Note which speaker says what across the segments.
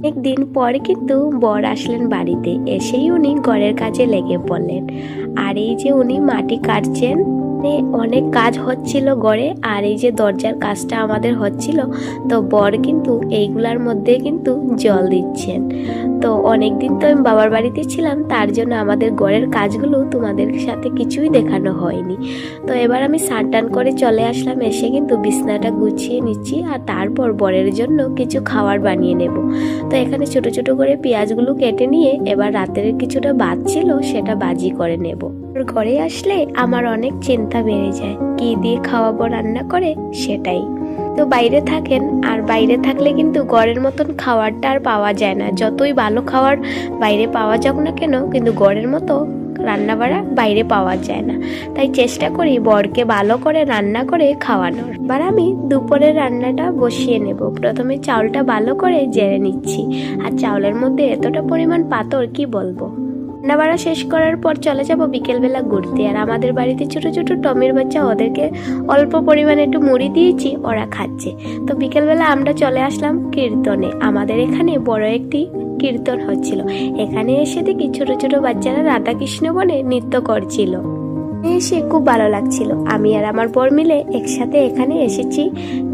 Speaker 1: একদিন পর কিন্তু বর আসলেন বাড়িতে, এসেই উনি ঘরের কাজে লেগে পড়লেন। আর এই যে উনি মাটি কাটছেন, অনেক কাজ হচ্ছিল ঘরে, আর এই যে দরজার কাজটা আমাদের হচ্ছিল, তো বর কিন্তু এইগুলার মধ্যে কিন্তু জল দিচ্ছেন। তো অনেক দিন তো আমি বাবার বাড়িতে ছিলাম, তার জন্য আমাদের ঘরের কাজগুলো তোমাদের সাথে কিছুই দেখানো হয়নি। তো এবার আমি স্নান টান করে চলে আসলাম, এসে কিন্তু বিছনাটা গুছিয়ে নিচ্ছি, আর তারপর বরের জন্য কিছু খাবার বানিয়ে নেব। তো এখানে ছোট ছোট করে পেঁয়াজগুলো কেটে নিয়ে এবার রাতের কিছুটা ভাত ছিল সেটা ভাজি করে নেব। ঘরে আসলে আমার অনেক চিন্তা বেড়ে যায়, কি দিয়ে খাওয়াবো রান্না করে সেটাই। তো বাইরে থাকেন, আর বাইরে থাকলে কিন্তু ঘরের মতন খাবারটা আর পাওয়া যায় না। যতই ভালো খাবার বাইরে পাওয়া যাক না কেন, কিন্তু ঘরের মতো রান্না বাড়া বাইরে পাওয়া যায় না। তাই চেষ্টা করি বরকে ভালো করে রান্না করে খাওয়ানোর। এবার আমি দুপুরের রান্নাটা বসিয়ে নেব। প্রথমে চাউলটা ভালো করে জেরে নিচ্ছি, আর চাউলের মধ্যে এতটা পরিমাণ পাথর কি বলবো। রান্না বাড়া শেষ করার পর চলে যাব বিকেলবেলা ঘুরতে। আর আমাদের বাড়িতে ছোট ছোট টমির বাচ্চা, ওদেরকে অল্প পরিমাণে একটু মুড়ি দিয়েছি, ওরা খাচ্ছে। তো বিকেলবেলা আমরা চলে আসলাম কীর্তনে। আমাদের এখানে বড় একটি কীর্তন হচ্ছিল। এখানে এসে দেখি ছোট ছোট বাচ্চারা রাধা কৃষ্ণ বনে নৃত্য করছিল। এসে খুব ভালো লাগছিল। আমি আর আমার বর মিলে একসাথে এখানে এসেছি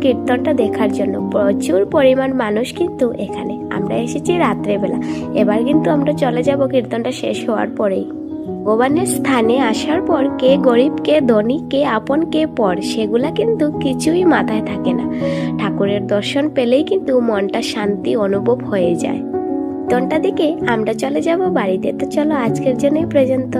Speaker 1: কীর্তনটা দেখার জন্য। প্রচুর পরিমাণ মানুষ কিন্তু এখানে। আমরা এসেছি রাত্রেবেলা। এবার কিন্তু আমরা চলে যাব কীর্তনটা শেষ হওয়ার পরেই। ভগবানের স্থানে আসার পর কে গরিব, কে ধনী, কে আপন, কে পর, সেগুলা কিন্তু কিছুই মাথায় থাকে না। ঠাকুরের দর্শন পেলেই কিন্তু মনটা শান্তি অনুভব হয়ে যায়। কীর্তনটা দেখে আমরা চলে যাব বাড়িতে। তো চলো আজকের জন্য এই পর্যন্ত।